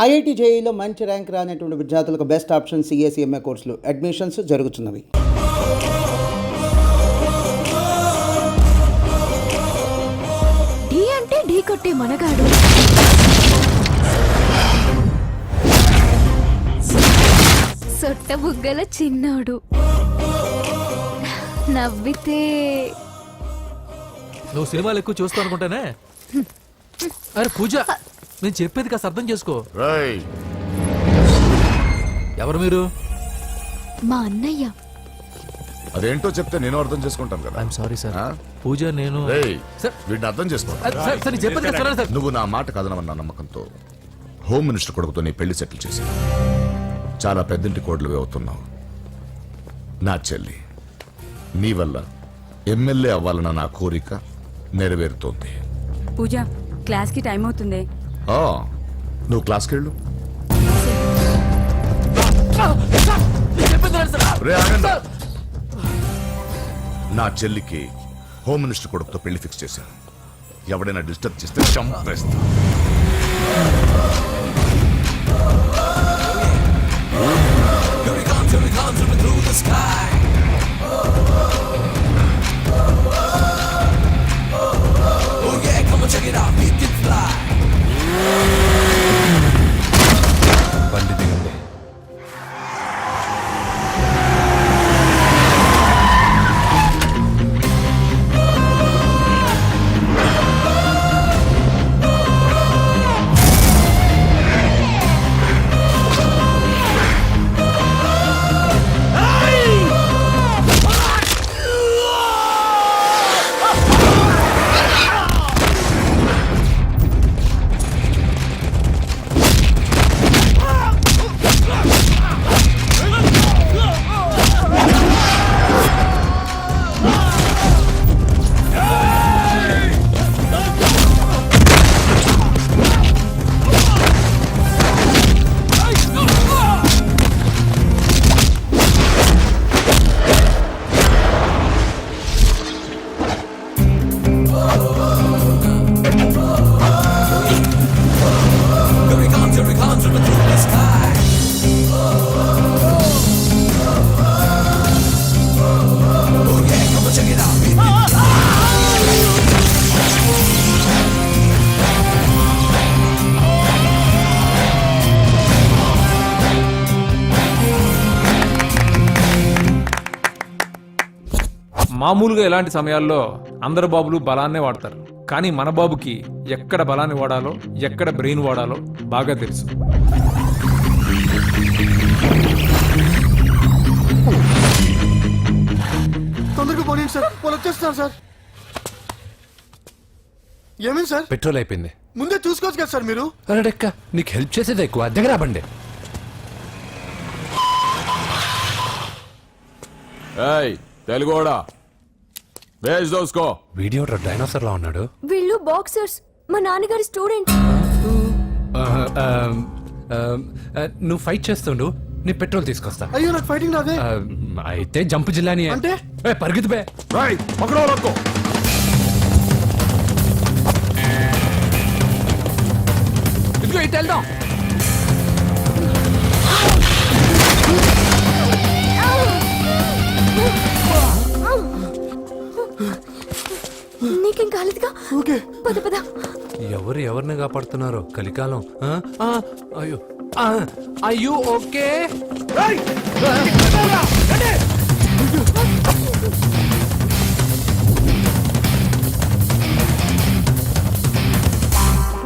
IIT జేఈలో మంచి rank రానటువంటి విద్యార్థులకు బెస్ట్ ఆప్షన్ సిఎస్ఈఎంఏ కోర్సులు అడ్మిషన్స్ జరుగుతున్నవి. ఢీ అంటే ఢీ కొట్టే మనగాడు, సొట్ట బుగ్గల చిన్నోడు, నవ్వితే నువ్వు సినిమాలు ఎక్కువ చూస్తావు అనుకుంటానే. అరే పూజ, నేను చెప్పేది కాస్త అర్థం చేసుకో. ఎవరు మీరు? మా అన్నయ్య. అదేంటో చెప్తే నేను అర్థం చేసుకుంటాను కదా. I'm sorry sir. పూజ నేను వీడిని అర్థం చేసుకో. చెప్పేది కదా సార్. నువ్వు నా మాట కదనవన్న నమ్మకంతో హోమ్ మినిస్టర్ కొడుకుతో నీ పెళ్లి సెటిల్ చేసి చాలా పెద్దింటి కోడలువే అవుతున్నావు. నా చెల్లి, నీ వల్ల ఎమ్మెల్యే అవ్వాలన్న నా కోరిక నెరవేరుతోంది. పూజ, క్లాస్ కి టైం అవుతుంది. నువ్వు క్లాస్కి వెళ్ళు. నా చెల్లికి హోమ్ మినిస్టర్ కొడుకుతో పెళ్లి ఫిక్స్ చేశాను. ఎవడైనా డిస్టర్బ్ చేస్తే చంపేస్తా. బండి దిగండి. మామూలుగా ఇలాంటి సమయాల్లో అందరు బాబులు బలాన్నే వాడతారు, కానీ మన బాబుకి ఎక్కడ బలాన్ని వాడాలో ఎక్కడ బ్రెయిన్ వాడాలో బాగా తెలుసు. తొందరగా పోనీ సార్, వాళ్ళు వచ్చేస్తున్నారు సార్. ఏమైంది సార్? పెట్రోల్ అయిపోయింది. ముందే చూసుకోవచ్చు కదా సార్ మీరు. అరెక్క, నీకు హెల్ప్ చేసేది ఎక్కువ, దగ్గర బండి. తెలుగోడా వీడియో డైనోసర్ లా ఉన్నాడు. వీళ్ళు బాక్సర్స్, మా నాన్నగారి స్టూడెంట్. నువ్వు ఫైట్ చేస్తుండు, నీ పెట్రోల్ తీసుకొస్తా. అయ్యో, నాకు ఫైటింగ్ రాదే. అయితే జంప్ జిల్లాని అంటే పరిగెత్తు బే. ఇదిగో ఇటు వెళ్దాం. నీకేం కాలేదుగా? ఓకే, పద పద. ఎవరు ఎవరిని కాపాడుతున్నారో కలికాలం. అయ్యో అయ్యో, ఓకే.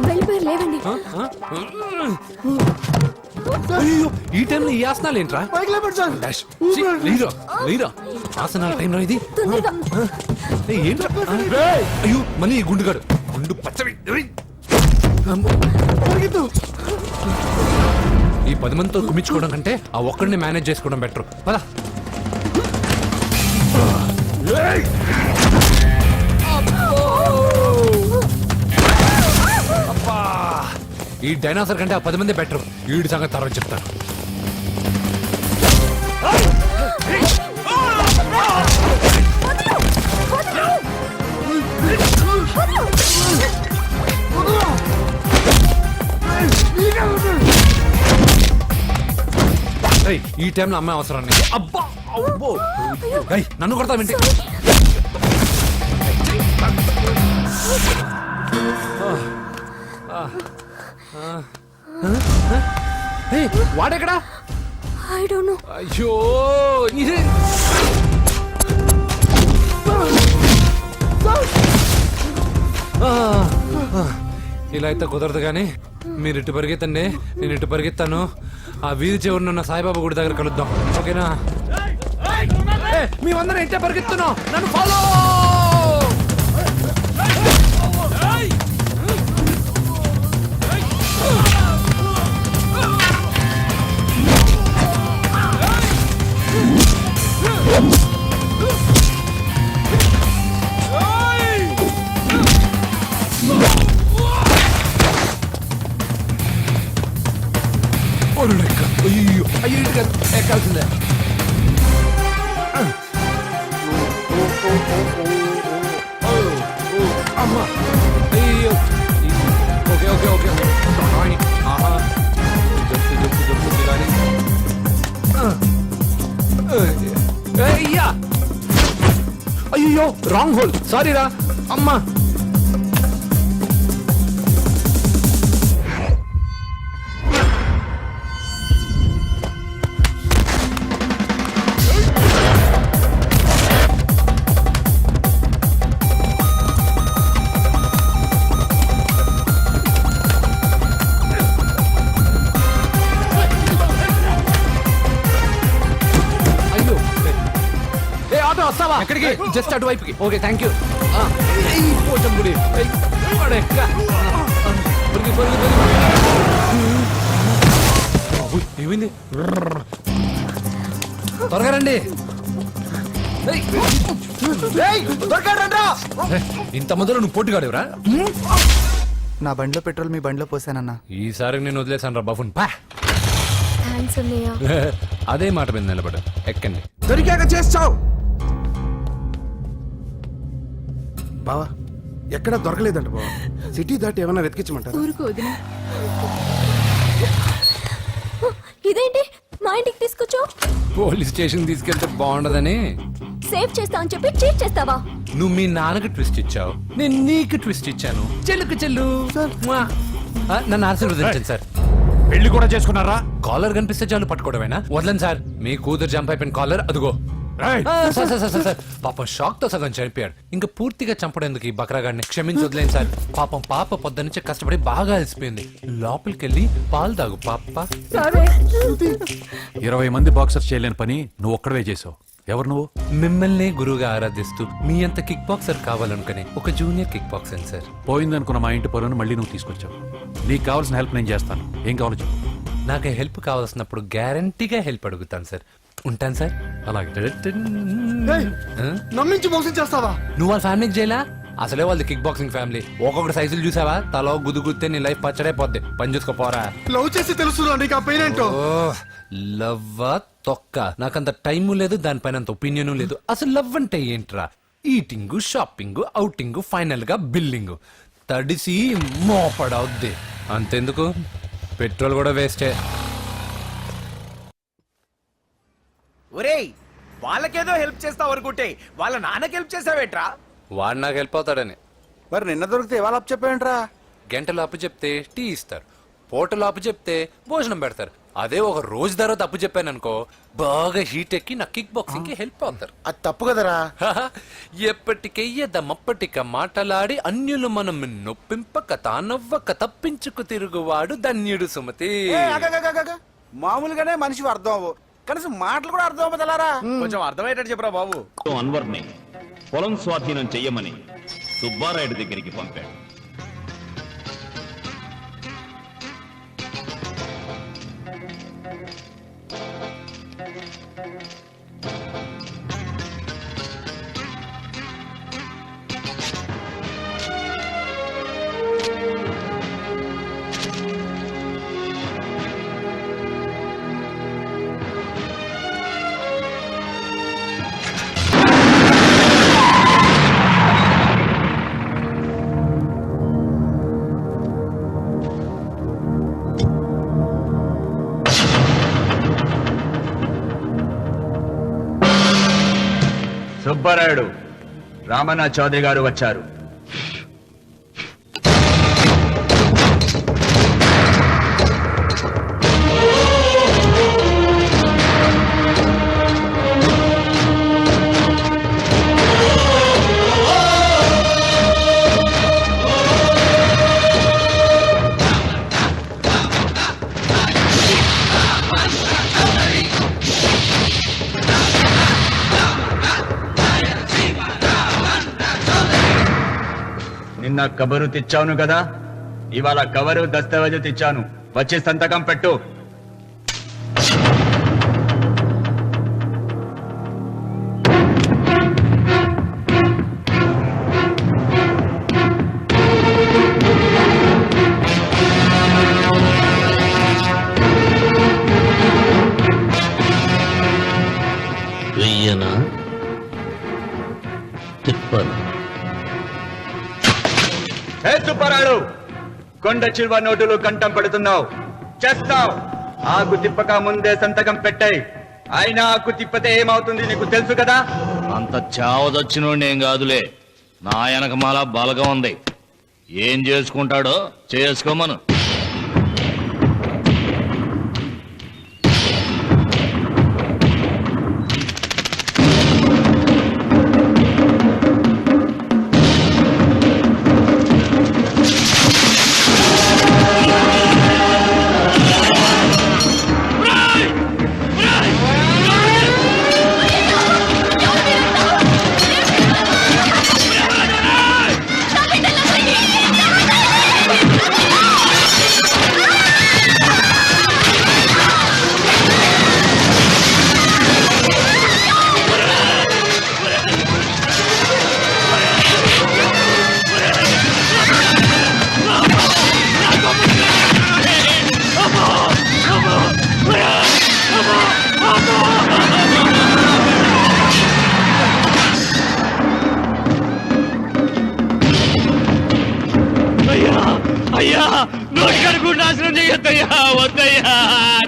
వెళ్ళిపోయారు, లేవండి. అయ్యో, ఈ టైంలో ఈ ఆసనాలు ఏంట్రా? పైకి లేపండి సార్. లేరా ఆసనాల టైంలో ఇది తొందరగా. ఏంట్రా? అయ్యో, మళ్ళీ ఈ గుండుగాడు గుండు పచ్చవి. పరిగెత్తు. ఈ 10 మందితో కుమ్మించుకోవడం కంటే ఆ ఒక్కడిని మేనేజ్ చేసుకోవడం బెటర్. పదా. ఈ డైనాసర్ కంటే ఆ 10 మంది బెటర్. వీడి సంగతి తర్వాత చెప్తాను. వదలు. ఏయ్, ఈ టైంలో అమ్మాయి అవసరం నీకు. అబ్బా అబ్బో. ఏయ్, నన్ను కొడతావేంటి? ఏయ్, వాడెక్కడా? I don't know. అయ్యో ఇది ఇలా అయితే కుదరదు కానీ మీరు ఇటు పరిగెత్తండి, నేను ఇటు పరిగెత్తాను. ఆ వీధి చివరినున్న సాయిబాబా గుడి దగ్గర కలుద్దాం, ఓకేనా? మేమందరం ఇంటే పరిగెత్తున్నాం, నన్ను ఫాలో. అయ్యో అయ్యో ఎక్కాల్సిందే. అమ్మా అయ్యో. ఓకే ఓకే ఓకే ఆహా జంపు జంపు జంపు కానీ అయ్యా. అయ్యో రాంగ్ హోల్, సారీ రా అమ్మా. వస్తావా? ఎక్కడికి? జస్ట్ అటువైపుకి. Okay thank you. పోచం గుడి ఏమైంది? త్వరగా రండి. ఇంత మందిలో నువ్వు పోటీ కాడేవరా? నా బండిలో పెట్రోల్ మీ బండిలో పోసానన్నా. ఈసారి నేను వదిలేసాను రా బఫున్. థ్యాంక్స్ అన్నయ్య. అదే మాట మీద నిలబడు, ఎక్కండి. దొరికాక చేస్తావు బావా. ఎక్కడ దొరకలేదంట బావా. సిటీ దాటి ఏమైనా వెతికించమంటారా? ఊరుకు వదిన. ఇదేంటి మా ఇంటికి తీసుకొచ్చావు? పోలీస్ స్టేషన్ తీసుకెళ్తే బాగుండదని. సేవ్ చేస్తా అని చెప్పి చీట్ చేస్తావా? నువ్వు మీ నాన్నకి ట్విస్ట్ ఇచ్చావు, నేను నీకు ట్విస్ట్ ఇచ్చాను. చెల్లుకు చెల్లు మ్వా. నన్ను ఆశీర్వదించండి సార్. పెళ్లి కూడా చేసుకున్నారా? కాలర్ కనిపిస్తే చాలు పట్టుకోవడమేనా? వదలండి సార్, మీ కూతురు జంప్ అయిపోయిన కాలర్ అదుగో. సార్ సార్ సార్ సార్ పాపం షాక్ తో సగం చనిపోయాడు, ఇంకా పూర్తిగా చంపడేందుకు ఈ బక్రాగాడిని క్షమించి వదిలేండి సార్. పాపం పాప పొద్దున్నుంచి కష్టపడి బాగా అలసిపోయింది. లోపలికెళ్ళి పాలు తాగు పాప. 20 మంది బాక్సర్స్ చేయలేని పని నువ్వు ఒక్కడవే చేసావు. ఎవరు నువ్వు? మిమ్మల్ని గురువుగా ఆరాధిస్తూ మీ అంత కిక్ బాక్సర్ కావాలనుకునే ఒక జూనియర్ కిక్ బాక్సర్ సార్. పోయిందనుకున్న మా ఇంటి పొలను మళ్ళీ నువ్వు తీసుకొచ్చావు. నీకు కావాల్సిన హెల్ప్ నేను చేస్తాను. ఏం కావాలో చెప్పు. నాకు హెల్ప్ కావాల్సినప్పుడు గ్యారంటీగా హెల్ప్ అడుగుతాను సార్. ఉంటాను సార్. అలాగే. నమ్మించి మోసం చేస్తావా? నువ్వు వాళ్ళ ఫ్యామిలీకి చేయలా? అసలే వాళ్ళది కిక్ బాక్సింగ్ ఫ్యామిలీ. ఒక్కొక్కటి సైజులు చూసావా? తలో గుద్దుగుద్దే నీ లైఫ్ పచ్చడైపోద్ది. పని చూసుకోపోరా. లవ్ చేసి తెలుసు నీకు ఆ పెయిన్ ఏంటో. లవ్వా తొక్క, నాకంత టైము లేదు, దానిపైన అంత ఒపీనియన్ లేదు. అసలు లవ్ అంటే ఏంట్రా? ఈటింగ్, షాపింగ్, అవుటింగ్, ఫైనల్ గా బిల్లింగ్. తడిసి మోపడవుద్ది. అంతెందుకు, పెట్రోల్ కూడా వేస్టే. ఒరేయ్, వాళ్ళకేదో హెల్ప్ చేస్తావు అనుకుంటే వాళ్ళ నాన్నకి హెల్ప్ చేసావేట్రా? వాడు నాకు హెల్ప్ అవుతాడని. మరి నిన్న దొరికితే ఇవాళ అప్పు చెప్పేంట్రా? గంటలు అప్పు చెప్తే టీ ఇస్తారు, పూటలు అప్పు చెప్తే భోజనం పెడతారు. అదే ఒక రోజు తర్వాత అప్పు చెప్పాను అనుకో, బాగా హీట్ ఎక్కి నా కిక్ బాక్సింగ్ కి హెల్ప్ అవుతారు. అది తప్పు కదరా. ఎప్పటికెయ్యదమప్పటిక మాటలాడి అన్యులు మనం నొప్పింపక తానవ్వక తప్పించుకు తిరుగువాడు ధన్యుడు సుమతి. మామూలుగానే మనిషి అర్థం అవ్వు, కనీసం మాటలు కూడా అర్థం అవ్వదలారా. కొంచెం అర్థమయ్యేటట్టు చెప్పరా బాబు. అన్వర్ని పొలం స్వాధీనం చెయ్యమని సుబ్బారాయుడు దగ్గరికి పంపాడు. సుబ్బారాయుడు, రామన్న చౌదరి గారు వచ్చారు. నిన్న కబరు తెచ్చాను కదా, ఇవాళ కవరు దస్తావేజు తెచ్చాను. వచ్చి సంతకం పెట్టు. వెయ్యనా తిప్పను. హే సుబ్బారాయుడు, కొండ చిల్వ నోటులు కంఠం పెడుతున్నావు, చేస్తావు. ఆకు తిప్పక ముందే సంతకం పెట్టాయి. అయినా ఆకు తిప్పతే ఏమవుతుంది నీకు తెలుసు కదా. అంత చావదచ్చినోడేం కాదులే, నా వెనకమాల బలగం ఉంది. ఏం చేసుకుంటాడో చేసుకోమను. అయ్యా, నోటికడుగు నాశనం చేయొద్దయ్యా, వద్దయ్యా,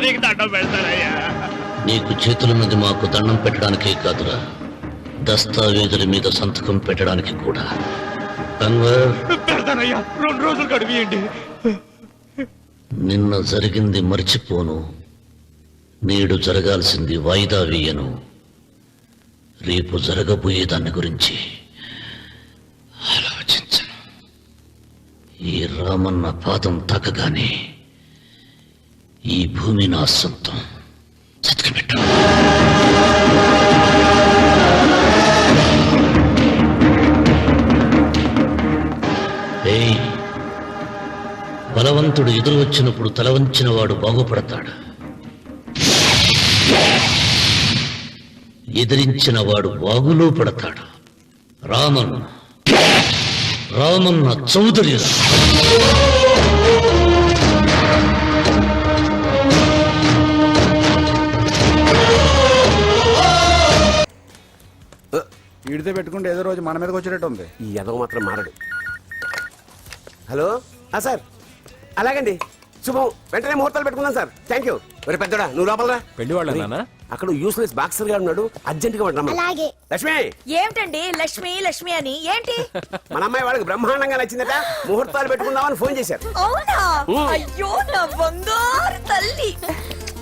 నీకు దండం పెడతానయ్యా. నీకు చేతులున్నది మాకు దండం పెట్టడానికే కాదురా, దస్తావేజుల మీద సంతకం పెట్టడానికి కూడా. పెడతానయ్యా, 2 రోజులు గడిపియండి. నిన్న జరిగింది మర్చిపోను, నేడు జరగాల్సింది వాయిదా వేయను. రేపు జరగబోయే దాని గురించి ఆలోచించను. ఈ రామన్న పాదం తాకగానే ఈ భూమి నా సొంతం. చతికిపెట్టు. బలవంతుడు ఎదురు వచ్చినప్పుడు తలవంచిన వాడు బాగుపడతాడు, ఎదిరించిన వాడు వాగులో పడతాడు. రామన్న చౌదరి. వీడితో పెట్టుకుంటే ఏదో రోజు మన మీదకి వచ్చేటట్టు ఉంది. ఈ ఎదవ మాత్రం మారడు. హలో సార్, అలాగండి, శుభం. వెంటనే ముహూర్తాలు పెట్టుకుందాం సార్. Thank you. ఒరే పెద్దోడా, నువ్వు లోపలరా. పెళ్లి వాళ్ళ అక్కడ యూస్లెస్ బాక్సర్ గారు ఉన్నాడు, అర్జెంట్ గా ఉంటాం. లక్ష్మి, ఏమిటండి లక్ష్మి లక్ష్మి అని ఏంటి? మన అమ్మాయి వాళ్ళకి బ్రహ్మాండంగా నచ్చిందట, ముహూర్తాలు పెట్టుకుందామని ఫోన్ చేశారు. అవునా? అయ్యో నా బంగారు తల్లి.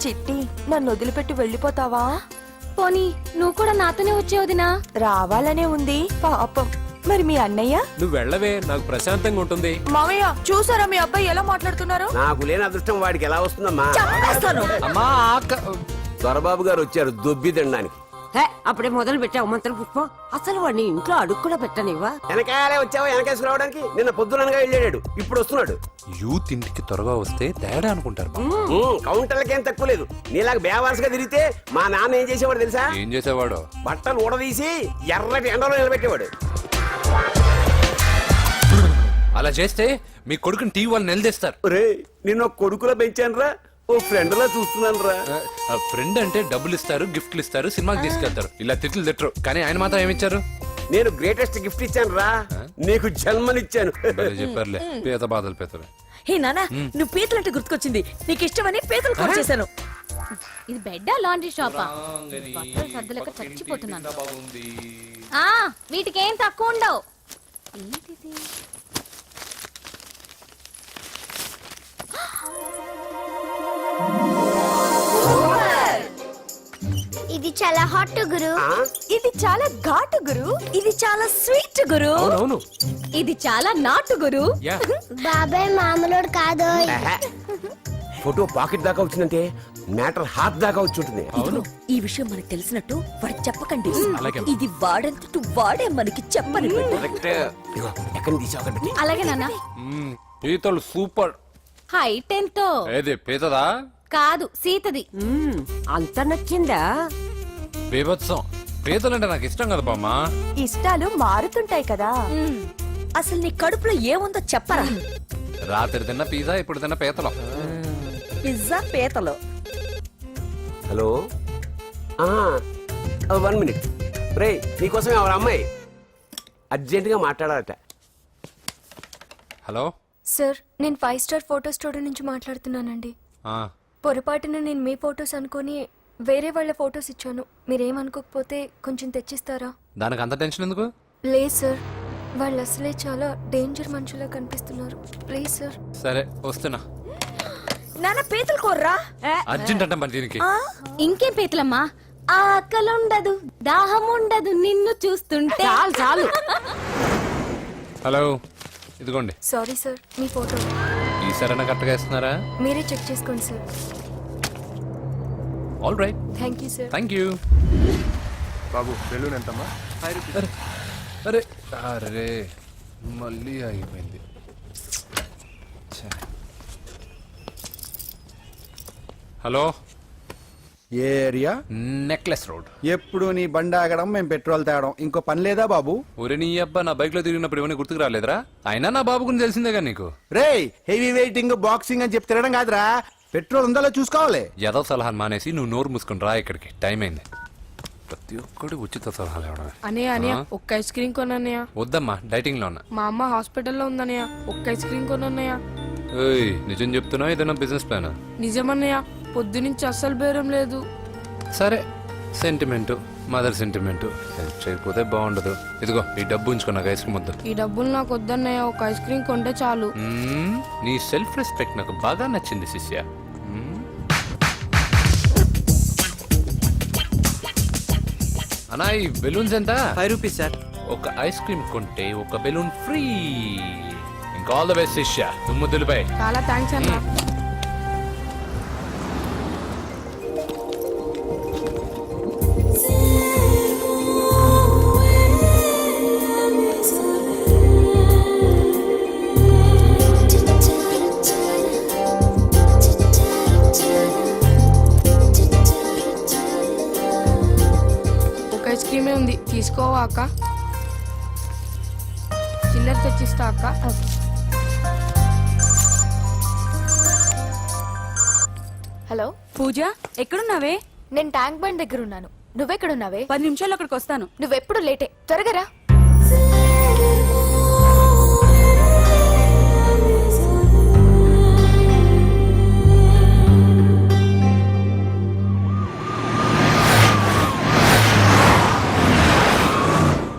చిట్టి, నన్ను వదిలిపెట్టి వెళ్ళిపోతావా? పోనీ నువ్వు కూడా నాతోనే వచ్చేవదినా? రావాలనే ఉంది పాపం. మరి మీ అన్నయ్య? నువ్వు వెళ్ళవే, నాకు ప్రశాంతంగా ఉంటుంది. మామయ్య చూసారా మీ అబ్బాయి ఎలా మాట్లాడుతున్నారు? నాకు లేని అదృష్టం వాడికి ఎలా వస్తుందమ్మా? చంపేస్తాను. అమ్మా దొరబాబు గారు వచ్చారు దొబ్బి తినడానికి. అప్పుడే మొదలు పెట్టావు మంత్ర పుష్పం. అసలు వాడిని ఇంట్లో అడుగు కూడా పెట్టనివ్వా? వెనకాలే వచ్చావా? వెనకేసుకు రావడానికి నిన్న పొద్దుననగా వెళ్ళాడు, ఇప్పుడు వస్తున్నాడు. యూత్ ఇంటికి త్వరగా వస్తే తేడా అనుకుంటారు. కౌంటర్లకేం తక్కువ లేదు. నీలాగా బేవారసుగా తిరిగితే మా నాన్న ఏం చేసేవాడు తెలుసా? ఏం చేసేవాడు? బట్టలు ఊడదీసి ఎర్రటి ఎండలో నిలబెట్టేవాడు. అలా చేస్తే మీ కొడుకుని టీవీ వాళ్ళు నిలదీస్తారు. రే, నిన్న కొడుకులో పెంచాను రా, ఓ ఫ్రెండ్ లా చూస్తున్నాను రా. ఫ్రెండ్ అంటే డబ్బులు ఇస్తారు, గిఫ్ట్లు ఇస్తారు, సినిమాకి తీసుకెళ్తారు. ఇలా తిట్లు తిట్టరు. కానీ ఆయన మాత్రం ఏమిచ్చారు? నేను గ్రేటెస్ట్ గిఫ్ట్ ఇచ్చాను రా, నీకు జన్మనిచ్చాను. చెప్పారులే, పేద బాధలు పేదలు. హే నానా, నువ్వు పీతలంటే గుర్తుకొచ్చింది. నీకు ఇష్టమని పీతలు కాల్ చేశాను. ఇది బెడ్డా లాండ్రీ షాపా? బట్టలు సర్దలేక చచ్చిపోతున్నాను. వీటికేం తక్కువ ఉండవు. ఏంటిది? ఇది చాలా హాట్ గురు. ఇది చాలా ఘాటు గురు. ఇది చాలా స్వీట్ గురు. అవును ఇది చాలా నాటు గురు. బాబాయ్ మామూలుడు కాదు. ఫోటో పాకెట్ దాకా వచ్చిందంటే మ్యాటర్ హార్ట్ దాకా వచ్చి ఉంటుంది. అవును ఈ విషయం మనకు తెలిసినట్టు వాడికి చెప్పకండి. అలాగే. ఇది వాడంతటూ వాడే మనకి చెప్పని. కరెక్ట్. ఇదిగో, ఎక్కడి నుంచి తీసావు అక్కడ పెట్టి. అలాగే నాన్న. పీతలు సూపర్. హైట్ ఎంతో ఏది పీతదా కాదు, సీతది. అంత నచ్చిందా? బీభత్సం. పీతలంటే నాకు ఇష్టం కదా బామ్మా. ఇష్టాలు మారుతుంటాయి కదా. అసలు నీ కడుపులో ఏముందో చెప్పరా. రాత్రి తిన్న పిజ్జా, ఇప్పుడు తిన్న పీతలు. పిజ్జా పీతలు. Hello 1 minute. రే నీకోసం ఎవరు అమ్మాయి అర్జెంటుగా మాట్లాడాలట. హలో సార్, నేను 5 స్టార్ ఫోటో స్టూడియో నుంచి మాట్లాడుతున్నానండి. ఆ, పొరపాటున నేను మీ ఫోటోస్ అనుకొని వేరే వాళ్ళ ఫోటోస్ ఇచ్చాను. మీరేమనుకోకపోతే కొంచెం తెచ్చిస్తారా? దానికి అంత టెన్షన్ ఎందుకు? లేదు సార్, వాళ్ళు అసలే చాలా డేంజర్ మనుషులా కనిపిస్తున్నారు. Please sir. సరే వస్తున్నా. నాన్న పీతలు కోర్రా. అర్జెంట్ అంట మరి దీనికి. ఇంకేం పీతలమ్మా? ఆకలి ఉండదు, దాహం ఉండదు నిన్ను చూస్తుంటే. చాలు చాలు. హలో ఇదిగోండి. సారీ సార్, మీ ఫోటో ఈ సరైన కరెక్ట్గా ఇస్తున్నారా? మీరే చెక్ చేసుకోండి sir. All right, thank you sir. Thank you. Babu balloon ఎంతమ్మా? అరే అరే మళ్ళీ ఆగిపోయింది. ఛే. హలో, ఏ ఏరియా? Necklace road. ఎప్పుడు నీ బండి ఆగడం మేము పెట్రోల్ తేవడం, ఇంకో పని లేదా బాబు? ఒరే నీ అబ్బా, నా బైక్ లో తిరిగినప్పుడు ఇవన్నీ గుర్తుకు రాలేదురా? అయినా నా బాబు గురించి తెలిసిందేగా నీకు. రే హెవీ వెయిటింగ్ బాక్సింగ్ అని చెప్పి తిరగడం కాదురా, పెట్రోల్ ఉందో చూసుకోవాలి. ఏదో సలహాలు మానేసి నువ్వు నోరు మూసుకుని రా ఇక్కడికి. టైం అయింది. ప్రతి ఒక్కడు ఉచిత సలహాలు ఇవ్వడమే. అనయ్య ఆ? ఒక్క ఐస్ క్రీమ్ కొనన్నయ్య. వద్దమ్మా, డైటింగ్ లో ఉన్నా. మా అమ్మ హాస్పిటల్లో ఉందన్నయ్య. ఒక్క ఐస్ క్రీమ్ కొనన్నయ్య. ఏయ్, నిజం చెప్తున్నావు ఏదైనా బిజినెస్ ప్లాన్? నిజమన్నయ్య, పొద్దునుంచి అస్సలు బేరం లేదు. సరే, సెంటిమెంట్, మదర్ సెంటిమెంట్. హెల్ప్ చేయకపోతే బాగుండదు. ఇదిగో ఈ డబ్బు ఉంచుకో, నాకు ఐస్ క్రీమ్ వద్దు. ఈ డబ్బులు నాకు వద్దన్నయ్య, ఒక ఐస్ క్రీమ్ కొంటే చాలు. నీ సెల్ఫ్ రెస్పెక్ట్ నాకు బాగా నచ్చింది శిష్య. అన్నా ఈ బెలూన్స్ ఎంత? 5 రూపీస్ సార్. ఒక ఐస్ క్రీమ్ కొంటే ఒక బెలూన్ ఫ్రీ. ఇంకా ఆల్ ద బెస్ట్ శిష్య. నువ్వు దులిపై. చాలా థ్యాంక్స్ అన్న. ఒక ఐస్ క్రీమే ఉంది, తీసుకోవా అక్క? చిల్లర తెచ్చిస్తా అక్క. హలో పూజ, ఎక్కడున్నావే? నేను ట్యాంక్ బండ్ దగ్గర ఉన్నాను. నువ్వెక్కడున్నావే? 10 నిమిషాలు అక్కడికి వస్తాను. నువ్వెప్పుడు లేటే, త్వరగా రా.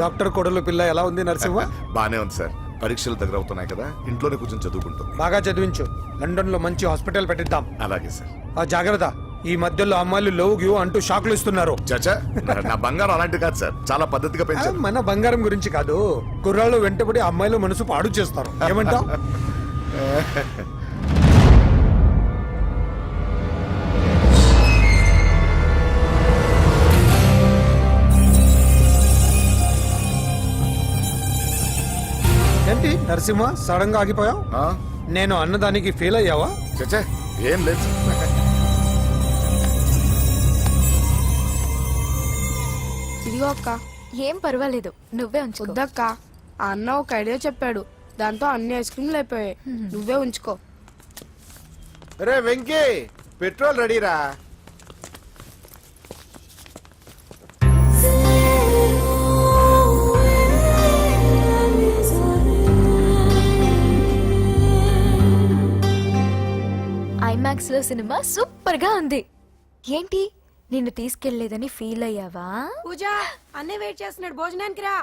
డాక్టర్ కొడలు పిల్ల ఎలా ఉంది నరసింహ? బానే ఉంది సార్. పరీక్షలు దగ్గర అవుతున్నాయి కదా, ఇంట్లోనే కూర్చొని చదువుకుంటుంది. బాగా చదివించు. లండన్ లో మంచి హాస్పిటల్ పెట్టిద్దాం. అలాగే సార్. ఆ జాగ్రత్త, ఈ మధ్యలో అమ్మాయిలు లవ్ గివ్ అంటూ షాక్లు ఇస్తున్నారు. చచ్చా, నా బంగారం అలాంటి కాదు సార్, చాలా పద్ధతిగా పెంచారు. మన బంగారం గురించి కాదు, కుర్రాళ్ళు వెంటబడి అమ్మాయిలు మనసు పాడు చేస్తారు. ఏమంటావు? ఏంటి నరసింహ, సడన్ గా ఆగిపోయావు? ఆ? నేను అన్నదానికి ఫీల్ అయ్యావా? చచ్చా, ఏం లేదు సార్. ఇదిగో అక్క. ఏం పర్వాలేదు, నువ్వే ఉంచుకో. వద్దక్క, ఆ అన్న ఒక ఐడియా చెప్పాడు, దాంతో అన్ని ఐస్ క్రీమ్లు అయిపోయాయి. నువ్వే ఉంచుకో. రే వెంకీ, పెట్రోల్ రెడీరా? ఐమాక్స్ లో సినిమా సూపర్ గా ఉంది. ఏంటి నిన్ను తీసుకెళ్లేదని ఫీల్ అయ్యావా? పూజ అన్నయ్య వెయిట్ చేస్తున్నాడు, భోజనానికి రా.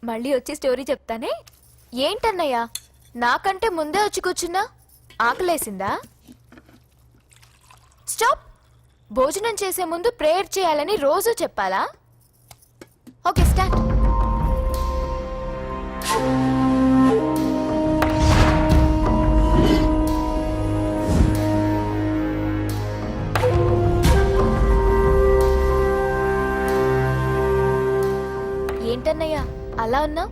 మళ్ళీ వచ్చి స్టోరీ చెప్తానే. ఏంటన్నయ్యా నాకంటే ముందే వచ్చి కూర్చున్నా? ఆకలేసిందా? స్టాప్. భోజనం చేసే ముందు ప్రేయర్ చేయాలని రోజు చెప్పాలా? Okay start. ఏంటన్నయ్యా అలా ఉన్నావు?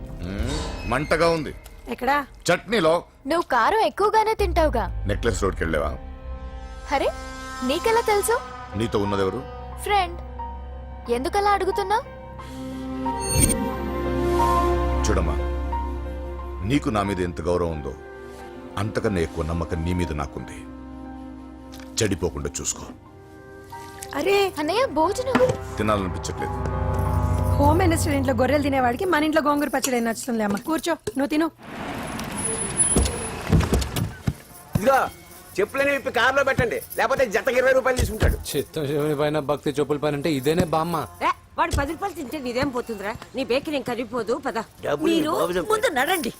మంటగా ఉంది. ఎక్కడా? చట్నీలో. నువ్వు కారం ఎక్కువగానే తింటావుగా. నెక్లెస్ రోడ్కి వెళ్ళావా? అరే నీకెలా తెలుసు? నీతో ఉన్నదెవరు? ఫ్రెండ్. ఎందుకలా అడుగుతున్నావు? చూడమ్మా, నీకు నా మీద ఎంత గౌరవం ఉందో అంతకన్నా ఎక్కువ నమ్మకం నీ మీద నాకుంది. చెడిపోకుండా చూసుకో. అరే అన్నయ్య భోజనం తినాలనిపించట్లేదు. హోమ్ మినిస్టర్ ఇంట్లో గొర్రెలు తినేవాడికి మన ఇంట్లో గోంగూర పచ్చడి నచ్చుతుంది. అమ్మ కూర్చో, నువ్వు తిను. ఇదిగో చెప్పులని విప్పి కారులో పెట్టండి, లేకపోతే జతకి 20 రూపాయలు తీసుకుంటాడు. చిత్తం శివుని పైన భక్తి చెప్పుల పైన అంటే ఇదేనే బామ్మ. వాడు 10 రూపాయలు తింటే నీదేం పోతుందిరా? నీ బేకరీ ఏం కరిగిపోదు. పద. ముందు నడండి.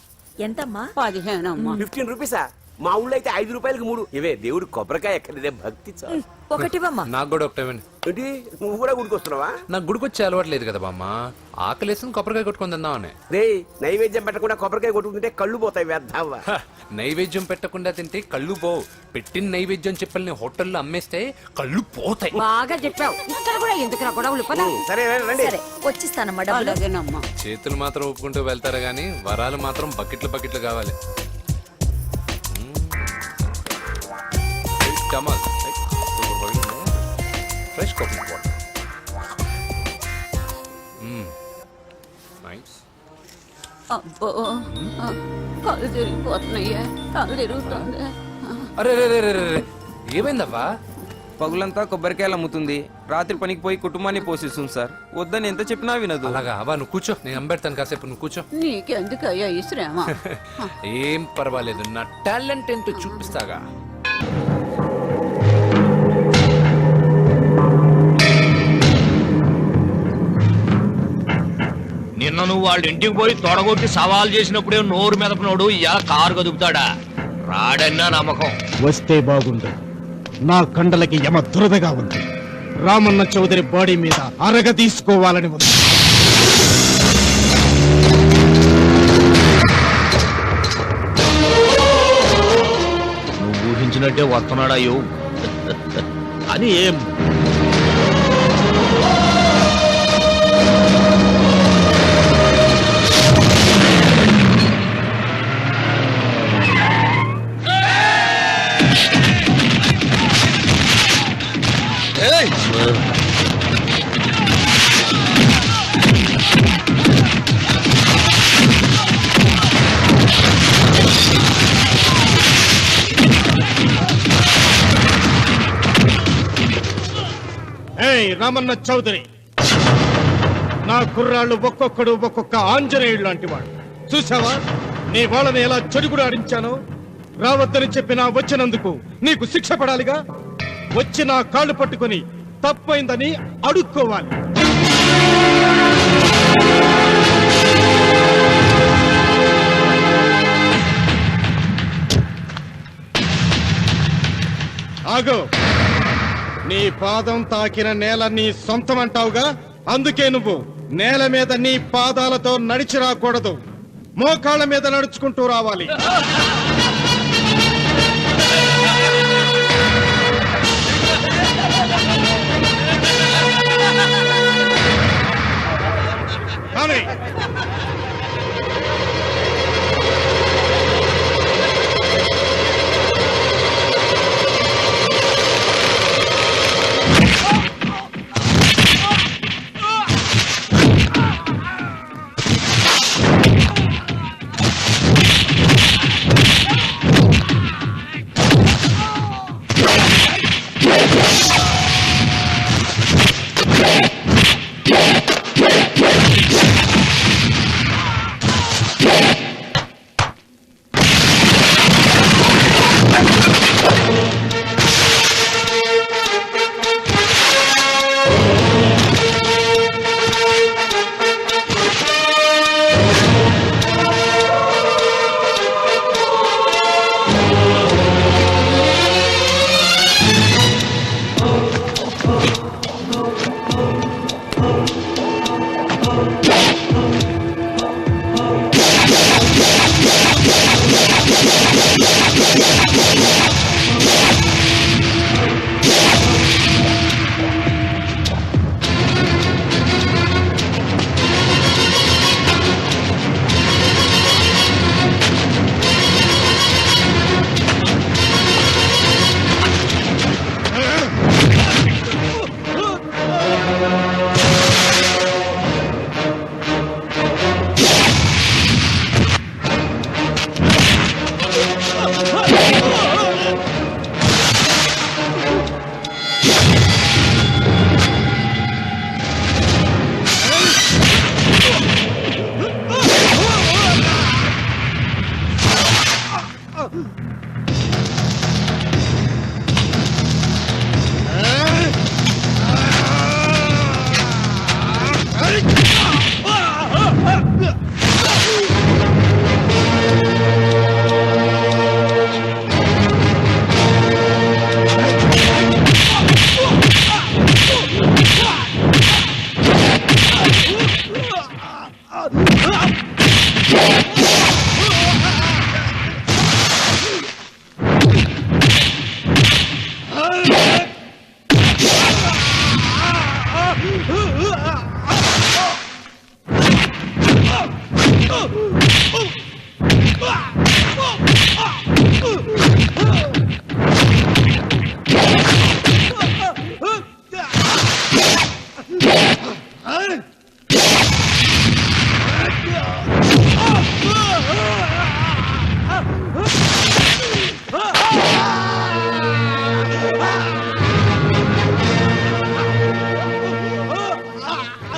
ఎంతమ్మా? 15 అమ్మా. 15 రూపీసా? మా ఊళ్ళో అయితే 5 రూపాయలకి 3. ఇవే దేవుడు కొబ్బరికాయ ఎక్కడిదే భక్తి చాలు. ఒకటివమ్మా. నాకు కూడా ఒకటే ఇవ్వండి. ఏంటి నువ్వు కూడా గుడికొస్తున్నావా? నాకు గుడికొచ్చే అలవాటు లేదు కదా బామ్మ. ఆకలేసుకుని కొబ్బరికాయ కొట్టుకొని తిందామని. రే నైవేద్యం పెట్టకుండా కొబ్బరికాయ కొట్టుకుంటే కళ్ళు పోతాయి వేద్దావా. నైవేద్యం పెట్టకుండా తింటే కళ్ళు పోవు. పెట్టిన నైవేద్యం చెప్పల్ని హోటల్లో అమ్మేస్తే కళ్ళు పోతాయి. బాగా చెప్పావు. ఇక్కడ కూడా ఎందుకు గొడవలు? పద. సరే రండి. సరే వచ్చిస్తానమ్మా డబ్బులు. అలాగేనమ్మా. చేతులు మాత్రం ఒప్పుకుంటూ వెళ్తారు గానీ వరాలు మాత్రం బకెట్లు బకెట్లు కావాలి. Fresh coconut water. నైస్. అబ్బో కళ్ళు తిరిగిపోతున్నాయ్యా. కళ్ళు తిరుగుతుంది. అరే రే రే రే రే, ఏమైందవ్వా? పగులంతా కొబ్బరికాయలు అమ్ముతుంది. రాత్రి పనికి పోయి కుటుంబాన్ని పోషిస్తుంది సార్. వద్దని ఎంత చెప్పినా వినదు. అలాగా అవ్వా, నువ్వు కూర్చో, నేను అంబెడతాను కాసేపు. నువ్వు కూర్చో. నీకెందుకయ్యా ఈ శ్రమ? ఏం పర్వాలేదు, నా టాలెంట్ ఏంటో చూపిస్తాగా. నిన్న నువ్వు వాళ్ళ ఇంటికి పోయి తొడగొట్టి సవాల్ చేసినప్పుడే నోరు మెదపనోడు ఇలా కారు కదుపుతాడా? రాడన్నా నమ్మకం. వస్తే బాగుండు. నా కండలకి యమ దురదగా ఉంది. రామన్న చౌదరి బాడీ మీద అరగ తీసుకోవాలని ఉంది. నువ్వు ఊహించినట్టే వస్తున్నాడయ్యో అని ఏం రామన్న చౌదరి, నా కుర్రాళ్ళు ఒక్కొక్కడు ఒక్కొక్క ఆంజనేయుడు లాంటి వాడు. చూసావా నీ వాళ్ళని ఎలా చెడుగుడు ఆడించానో? రావద్దని చెప్పినా వచ్చినందుకు నీకు శిక్ష పడాలిగా. వచ్చి నా కాళ్ళు పట్టుకుని తప్పైందని అడుక్కోవాలి. ఆగో, నీ పాదం తాకిన నేల నీ సొంతం అంటావుగా. అందుకే నువ్వు నేల మీద నీ పాదాలతో నడిచి రాకూడదు, మోకాళ్ళ మీద నడుచుకుంటూ రావాలి. కానీ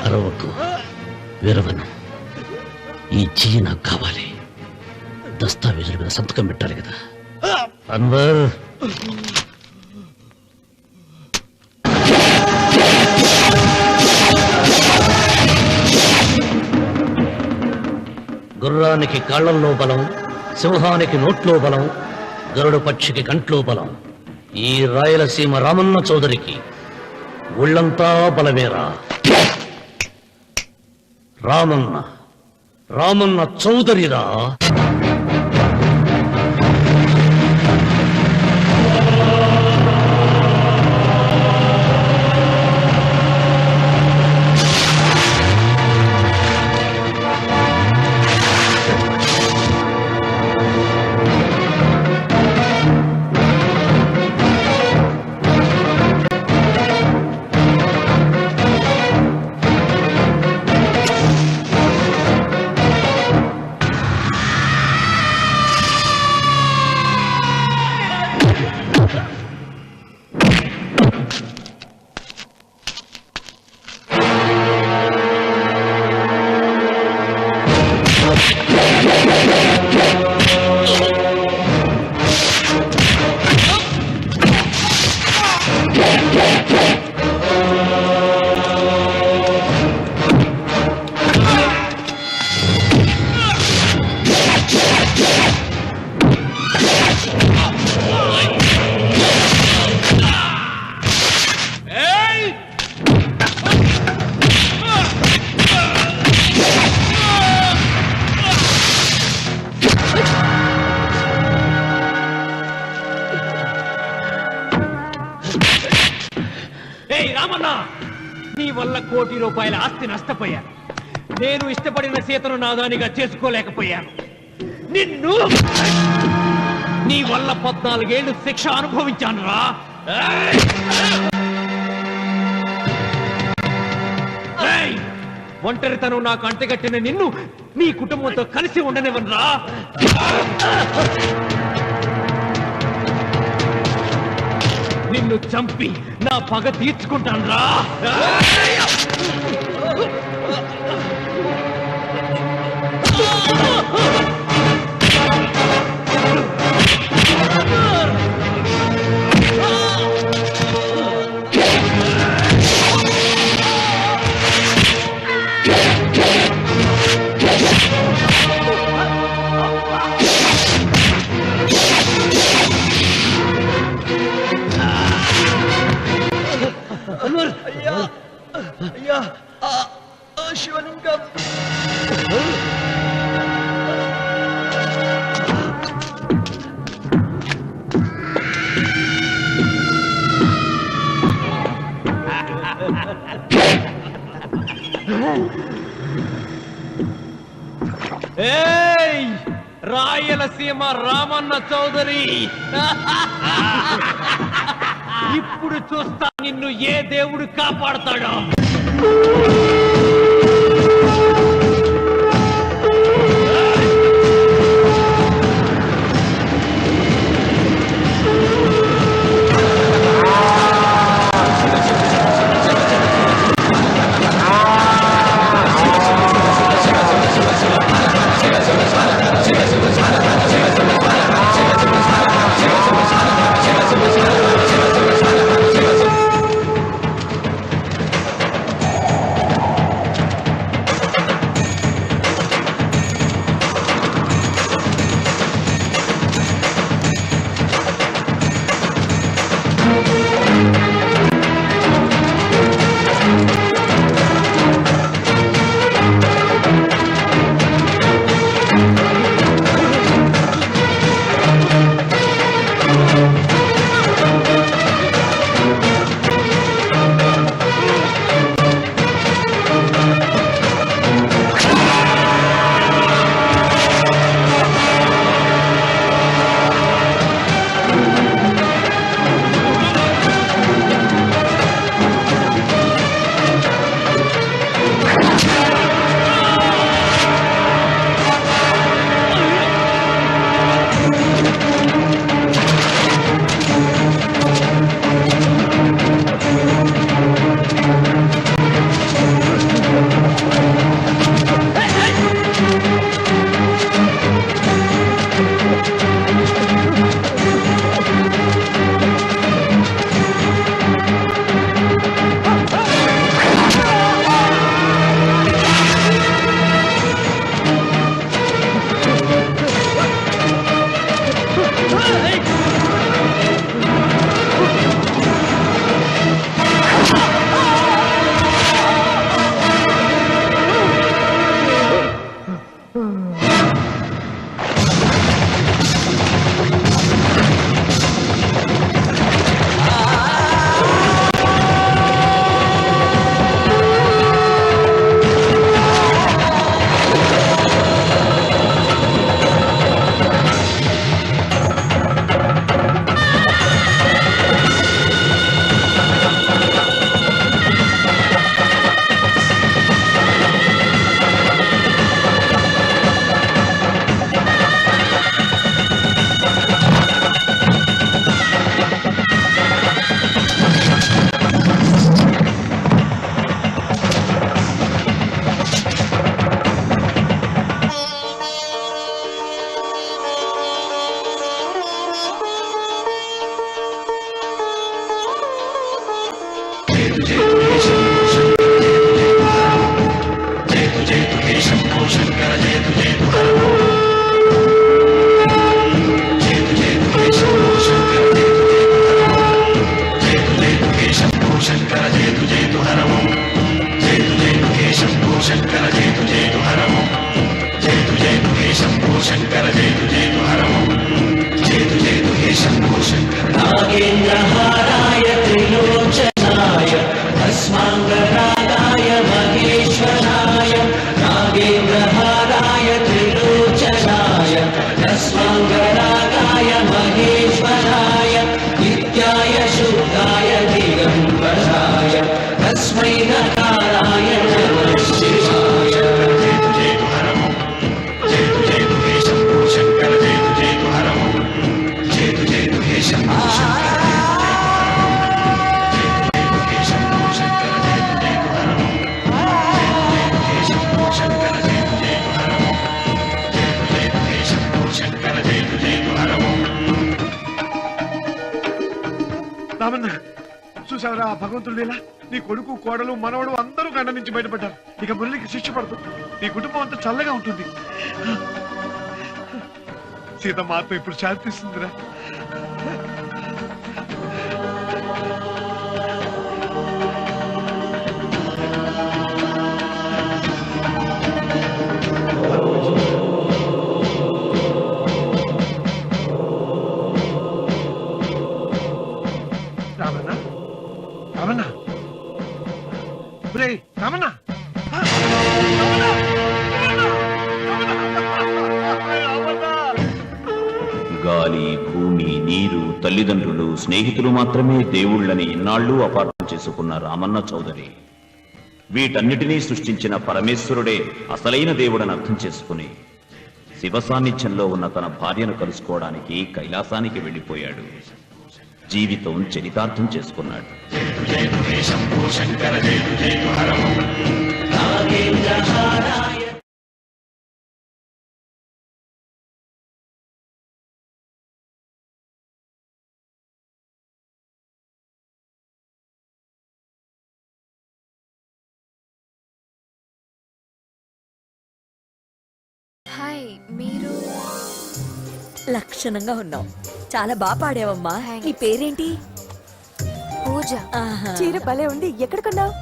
అరవకు, విరవను. ఈ చెయ్యి నాకు కావాలి. దస్తావేజుల మీద సంతకం పెట్టాలి కదా. అన్వర్, గుర్రానికి కాళ్లల్లో బలం, సింహానికి నోట్లో బలం, గరుడు పక్షికి కంట్లో బలం. ఈ రాయలసీమ రామన్న చౌదరికి ఒళ్ళంతా బలమేరా. రామన్న, రామన్న చౌదరిరా. రామన్న, నీ వల్ల కోటి రూపాయల ఆస్తి నష్టపోయాను. నేను ఇష్టపడిన సీతను నాదానిగా చేసుకోలేకపోయాను. నిన్ను నీ వల్ల 14 ఏళ్ళు శిక్ష అనుభవించాను రా. ఒంటరితనం నాకు అంటగట్టిన నిన్ను నీ కుటుంబంతో కలిసి ఉండనివ్వనురా. నిన్ను చంపి నా పగ తీర్చుకుంటాను రా. అయ్యా అయ్యా, శివలింగం. ఏయ్, రాయలసీమ రామన్న చౌదరి, ఇప్పుడు చూస్తా నిన్ను ఏ దేవుడు కాపాడతాడో. నాగేంద్రహారాయ త్రిలోచనాయ భస్మాంగరాగాయ మహేశ్వరాయ నాగేంద్రహారాయ త్రిలోచనాయ భస్మాంగరాగాయ మహేశ్వరాయ నిత్యాయ శుద్ధాయ దిగంబరాయ తస్మై నకారాయ నమః శివాయ. రామన్న చూసావరా భగవంతుడు లీలా నీ కొడుకు కోడలు మనవడు అందరూ గండ నుంచి బయటపడ్డారు. ఇక మురళికి శిక్ష పడుతుంది. నీ కుటుంబం అంతా చల్లగా ఉంటుంది. సీతమ్మ ఆత్మ ఇప్పుడు శాంతిస్తుందిరా. రామన్న రామన్న రామన్న గాలి, భూమి, నీరు, తల్లిదండ్రులు, స్నేహితులు మాత్రమే దేవుళ్ళని ఇన్నాళ్లు అపార్థం చేసుకున్న రామన్న చౌదరి వీటన్నిటినీ సృష్టించిన పరమేశ్వరుడే అసలైన దేవుడని అర్థం చేసుకుని శివ సాన్నిధ్యంలో ఉన్న తన భార్యను కలుసుకోవడానికి కైలాసానికి వెళ్లిపోయాడు. జీవితం చరితార్థం చేసుకున్నాడు. హాయ్, మీరు లక్షణంగా ఉన్నావు. చాలా బాగా పాడావమ్మా. నీ పేరేంటి? పూజ. చీర భలే ఉంది. ఎక్కడ కొన్నావు?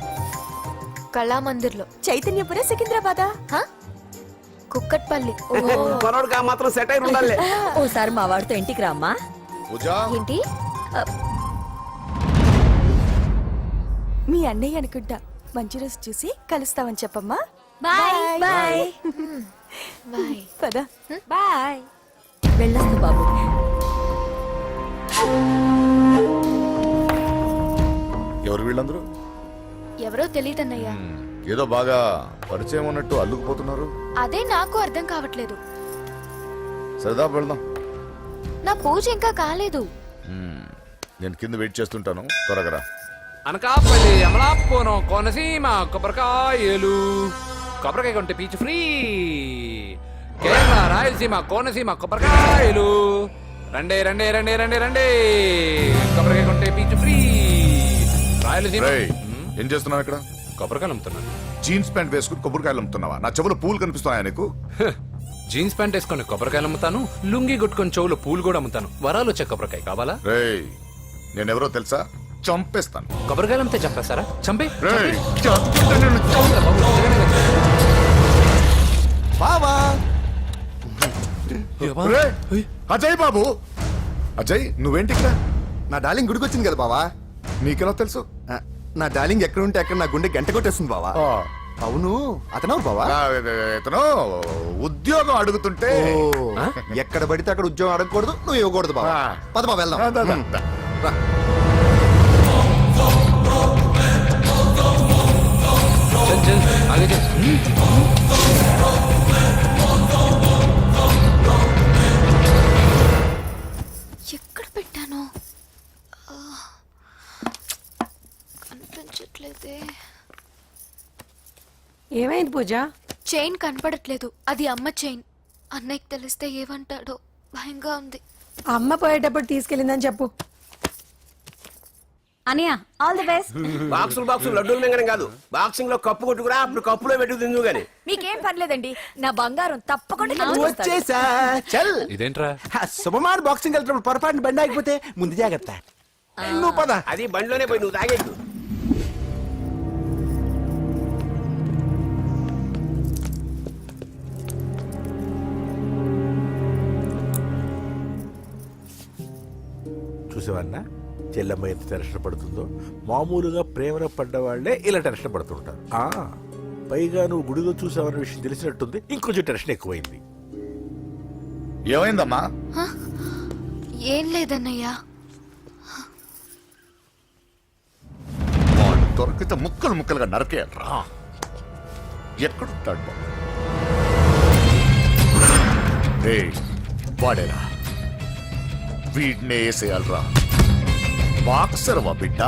కళామందిర్లో. చైతన్యపురం, సికింద్రాబాదా? కుక్కట్పల్లి. మనోడికి ఆ మాత్రం సెట్ అయి ఉండాలి. ఓసారి మా వాడితో ఇంటికి రామ్మా. ఏంటి? మీ అన్నయ్య అనుకుంటా. మంచి రోజు చూసి కలుస్తామని చెప్పమ్మా. Bye bye. బాయ్. పద. బాయ్. వెళ్ళొస్తా బాబు. ఎవరు వీళ్ళందరూ? ఎవరో తెలియదన్నయ్యా. ఏదో బాగా పరిచయం ఉన్నట్టు అల్లుకుపోతున్నారు. అదే నాకు అర్థం కావట్లేదు. సరదా వెళ్దాం. నా పూజ ఇంకా కాలేదు. నేను కింద వెయిట్ చేస్తుంటాను, త్వరగా రా. అనకాపల్లి, అమలాపురం, కోనసీమ కొబ్బరికాయలు. కొబ్బరికాయ కొంటే పీచు ఫ్రీ. కేరళ, రాయలసీమ, కోనసీమ కొబ్బరికాయలు. రండి రండి రండి రండి రండి. కొబ్బరికాయ కొంటే పీచు ఫ్రీ. రాయలసీమ. ఏం చేస్తున్నావు ఇక్కడ? కొబ్బరికాయలు అమ్ముతున్నాను. జీన్స్ ప్యాంట్ వేసుకుని కొబ్బరికాయలు అమ్ముతున్నావా? నా చెవులు పూలు కనిపిస్తున్నాయా నీకు? జీన్స్ ప్యాంట్ వేసుకొని కొబ్బరికాయలు అమ్ముతాను. లుంగి కొట్టుకొని చెవులు పూలు కూడా అమ్ముతాను. వరాలు వచ్చే కొబ్బరికాయ కావాలా? రేయ్, నేనెవరో తెలుసా? చంపేస్తాను. కొబ్బరికాయలు అమ్మితే చంపేస్తారా? చంపే. బావా, అజయ్ బాబు. అజయ్, నువ్వేంటి ఇక్కడ? నా డార్లింగ్ గుడికి వచ్చింది కదా బావా. నీకెలా తెలుసు? నా డార్లింగ్ ఎక్కడ ఉంటే అక్కడ నా గుండె గంట కొట్టేస్తుంది బావా. అవును, అతను బావా? ఇతను ఉద్యోగం అడుగుతుంటే. ఎక్కడ పడితే అక్కడ ఉద్యోగం అడగకూడదు, నువ్వు ఇవ్వకూడదు బావా. పద బావ వెళ్దాం. రా. ఎక్కడ పెట్టాను? కనిపించట్లేదే. ఏమైంది పూజ? చైన్ కనపడట్లేదు. అది అమ్మ చైన్. అన్నయ్యకి తెలిస్తే ఏమంటాడో భయంగా ఉంది. అమ్మ పోయేటప్పుడు తీసుకెళ్ళిందని చెప్పు. అనియా ఆల్ ది బెస్ట్. బాక్సులు లడ్డూలు మింగడం కాదు, బాక్సింగ్ లో కప్పు కొట్టుకురా, అప్పుడు కప్పులో పెట్టు తిందు గాని. మీకేం పర్లేదండి, నా బంగారం తప్పకుండా వచ్చేసా చల్. ఇదేంట్రా శుభమాన్ బాక్సింగ్ వెళ్తున్నప్పుడు పొరపాటున బండి ఆగిపోతే ముందు జాగ్రత్త. నువ్వు పద. అది బండిలోనే పోయి నువ్వు తాగేద్దు. చూసేవన్నా చెల్లమ్మ ఎంత టెన్షన్ పడుతుందో. మామూలుగా ప్రేమలో పడ్డవాళ్లే ఇలా టెన్షన్ పడుతుంటారు. పైగా నువ్వు గుడిలో చూసావన్న విషయం తెలిసినట్టుంది, ఇంకొంచెం టెన్షన్ ఎక్కువైంది. ఏమైందమ్మా? ఏం లేదన్నయ్యా. వాడు దొరికితే ముక్కలు ముక్కలుగా నరకేయాలరా. ఎక్కడుంటాడు బాబు? ఏయ్, వాడేరా, వీడినే వేసేయాలరా. బాక్సర్ వా బిడ్డ.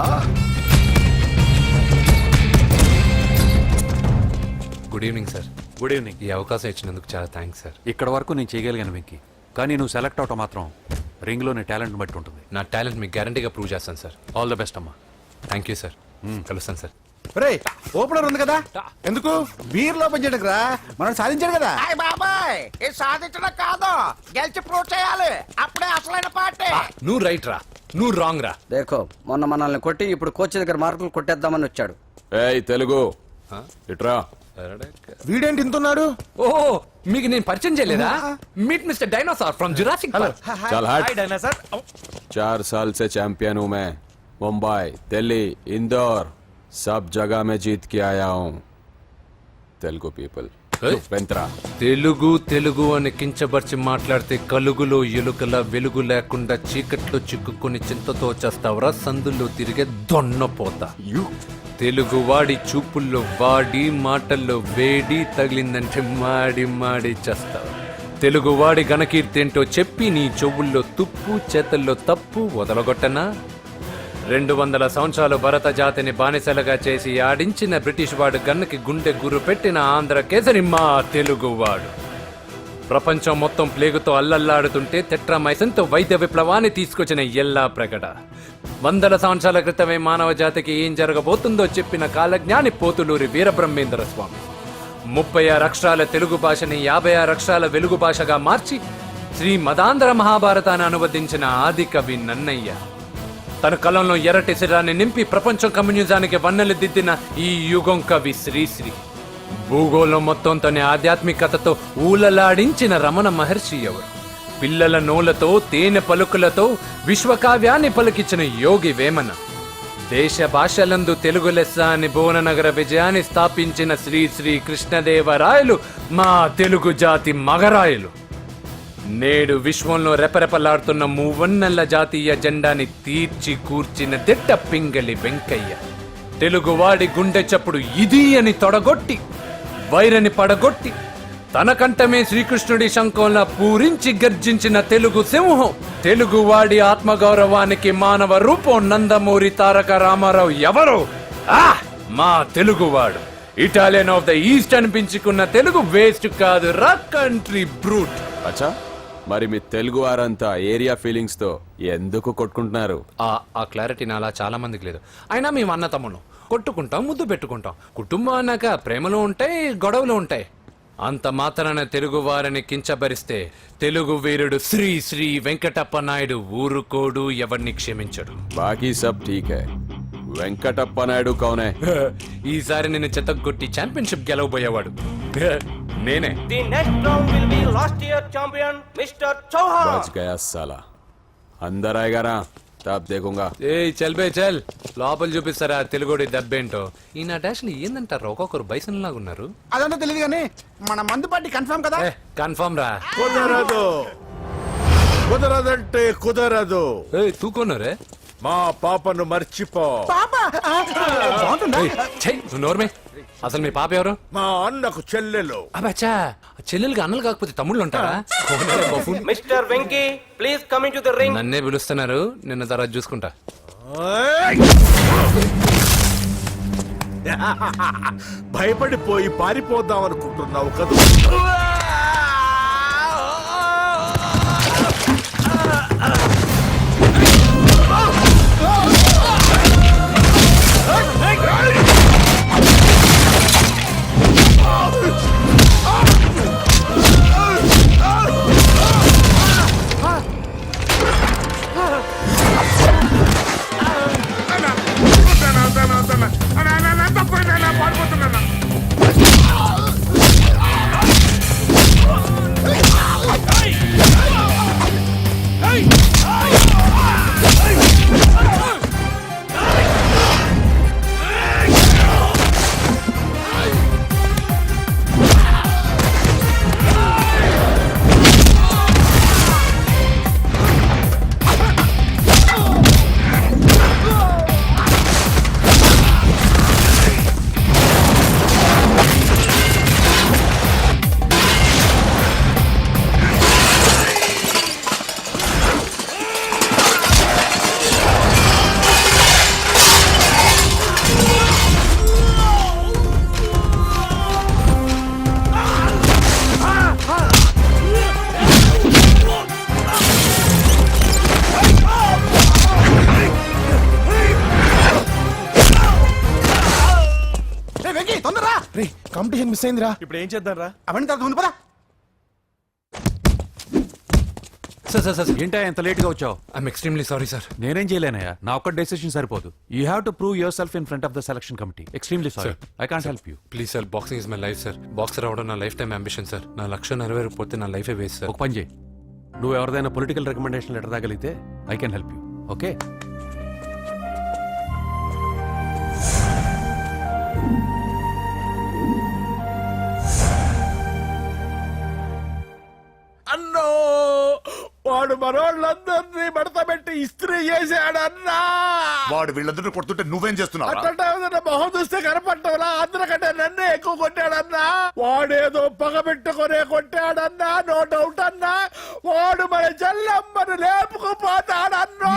Good evening sir. Good evening. ఈ అవకాశం ఇచ్చినందుకు చాలా థ్యాంక్స్ సార్. ఇక్కడ వరకు నేను చేయగలిగాను వెంకీ, కానీ నువ్వు సెలెక్ట్ అవటం మాత్రం రింగ్లో నీ టాలెంట్ బట్టి ఉంటుంది. నా టాలెంట్ మీకు గ్యారంటీగా ప్రూవ్ చేస్తాను సార్. ఆల్ ద బెస్ట్ అమ్మా. Thank you sir. కలుస్తాను సార్. రే ఓపెనర్ ఉంది కదా, ఎందుకు బీర్ లోపం చేయడానికి రా, మనం సాధించాడు కదా. బాబాయ్ ఇది సాధించడం కాదు, గెలిచి ప్రూవ్ చేయాలి, అప్పుడే అసలైన పార్టీ. నువ్వు రైట్ రా, నువ్వు రాంగ్ రా. దేఖో మొన్న మనల్ని కొట్టి ఇప్పుడు కోచ్ దగ్గర మార్కులు కొట్టేద్దామని వచ్చాడు. ఏయ్ తెలుగు ఇట్రా. వీడేంటి ఇంతున్నాడు? ఓ మీకు నేను పరిచయం చేయలేదా? Meet mister dinosaur from Jurassic park. चल हट डायनासोर. 4 साल से चैंपियन हूं मैं. मुंबई, दिल्ली, इंदौर, सब जगह में जीत के आया हूं. तेलुगु पीपल వెంట్రా. తెలుగు తెలుగు అని కించబర్చి మాట్లాడితే కలుగులో ఎలుకల వెలుగు లేకుండా చీకట్లో చిక్కుకుని చింతతో చేస్తావరా, సందుల్లో తిరిగే దొన్నపోతా. తెలుగు వాడి చూపుల్లో వాడి మాటల్లో వేడి తగిలిందంటే మాడి మాడి చేస్తావు. తెలుగు వాడి ఘనకీర్తి ఏంటో చెప్పి నీ చెవుల్లో తుప్పు చేతల్లో తప్పు వదలగొట్టనా? 200 సంవత్సరాలు భరత జాతిని బానిసలుగా చేసి ఆడించిన బ్రిటిష్ వాడు గన్నకి గుండె గుర్రు పెట్టిన ఆంధ్ర కేసరి మా తెలుగువాడు. ప్రపంచం మొత్తం ప్లేగుతో అల్లల్లాడుతుంటే టెట్రామైసిన్తో వైద్య విప్లవాన్ని తీసుకొచ్చిన ఎల్లా ప్రకట. 100 సంవత్సరాల క్రితమే మానవ జాతికి ఏం జరగబోతుందో చెప్పిన కాలజ్ఞాని పోతులూరి వీరబ్రహ్మేంద్ర స్వామి. 36 అక్షరాల తెలుగు భాషని 56 అక్షరాల వెలుగు భాషగా మార్చి శ్రీ మదాంధ్ర మహాభారతాన్ని అనువదించిన ఆది కవి నన్నయ్య. తన కలంలో ఎర్రటి శిరాన్ని నింపి ప్రపంచం కమ్యూనిజానికి వన్నెలు దిద్దిన ఈ యుగం కవి శ్రీశ్రీ. భూగోళం మొత్తం తన ఆధ్యాత్మికతతో ఊలలాడించిన రమణ మహర్షి ఎవరు? పిల్లల నోలతో తేనె పలుకులతో విశ్వకావ్యాన్ని పలికించిన యోగి వేమన. దేశ భాషలందు తెలుగు లెస్స అని భువననగర విజయాన్ని స్థాపించిన శ్రీ శ్రీ కృష్ణదేవరాయలు మా తెలుగు జాతి మగరాయలు. నేడు విశ్వంలో రెపరెపలాడుతున్న మూవన్నెల జాతీయ జెండాని తీర్చి కూర్చిన దిట్ట పింగళి వెంకయ్య. తెలుగువాడి గుండె చప్పుడు ఇది అని తొడగొట్టి వైరని పడగొట్టి తన కంఠమే శ్రీకృష్ణుడి శంఖంలా పూరించి గర్జించిన తెలుగు సింహం. తెలుగువాడి ఆత్మగౌరవానికి మానవ రూపం నందమూరి తారక రామారావు ఎవరు? మా తెలుగువాడు. ఇటాలియన్ ఆఫ్ ద ఈస్ట్ అనిపించుకున్న తెలుగు వేస్ట్ కాదు రా కంట్రీ బ్రూట్. అచ్చా, మరి మీ తెలుగు వారంతా ఏరియా ఫీలింగ్స్ తో ఎందుకు కొట్టుకుంటున్నారు? ఆ క్లారిటీ నాలా చాలా మందికి లేదు. అయినా మేము అన్న తమ్మును కొట్టుకుంటాం, ముద్దు పెట్టుకుంటాం. కుటుంబం అన్నాక ప్రేమలు ఉంటాయి, గొడవలు ఉంటాయి. అంత మాత్రాన తెలుగు వారిని కించబరిస్తే తెలుగు వీరుడు శ్రీ శ్రీ వెంకటప్ప నాయుడు ఊరుకోడు, ఎవరిని క్షమించడు. బాకీ సబ్ ఠీక్ హై. వెంకటప్ప నాయుడు కౌనే? ఈసారి నేను చెత్తగొట్టి ఛాంపియన్షిప్ గెలవబోయేవాడు నేనే. The next round will be last year champion mister Chauhan. బచ్ గయా సాలా. అందర్ ఆయేగా నా, తబ్ దేఖూంగా. ఏయ్ చల్ బే చల్, లోపల చూపిస్తారా తెలుగుడి దెబ్బేంటో. ఈ నా డాష్ ని ఏందంటారు, ఒక్కొక్కరు బైసన్ లాగా ఉన్నారు. అదంతా తెలియదు కానీ మన మందు పార్టీ కన్ఫర్మ్ కదా? కన్ఫర్మ్ రా. కుదరదు, కుదరదంటే కుదరదు. తూకొన్నారే మా పాపను మర్చిపో. నోర్మే, అసలు మీ పాప ఎవరు? మా అన్నకు చెల్లెలు. అబ్బచ్చా, చెల్లెలుగా అన్నలు కాకపోతే తమ్ముళ్ళు ఉంటారా? Mister Venky please come in to the ring. నన్నే పిలుస్తున్నారు, నిన్న తర్వాత చూసుకుంటా. భయపడిపోయి పారిపోదాం అనుకుంటున్నావు కదా? తొందరరా రే కాంపిటీషన్ మిస్ అయిందిరా ఇప్పుడు ఏం చేద్దాం రా అవన్నీ తర్వాత ముందు పదా సార్ ఏంటా ఎంత లేట్ గా వచ్చావు ఐఎమ్ ఎక్స్ట్రీమ్లీ సారీ సార్. నేనేం చేయలేనయ్యా నా ఒక్క డెసిషన్ సరిపోదు you have to prove your self in front of the selection committee extremely sorry I can't help you please sir, boxing is my life sir. Boxer అవడం నా life time ambition sir. నా లక్ష్యం నెరవేరకపోతే నా లైఫే waste sir. ఒక పని చేయి నువ్వు ఎవరిదైనా పొలిటికల్ రికమెండేషన్ లెటర్ రాగలిగితే I can help you okay అన్నో వాడు మనోళ్ళందరినీ మడత పెట్టి ఇస్త్రీ చేశాడన్నా వాడు వీళ్ళందరూ కొడుతుంటే నువ్వేం చేస్తున్నావు అట్లా మొహం చూస్తే కనపట్టవులా అందరికంటే నన్నే ఎక్కువ కొట్టాడన్నా వాడేదో పగ పెట్టుకునే కొట్టాడన్నా నో డౌట్ అన్నా వాడు మన జల్లమ్మను లేపుకుపోతాడన్నా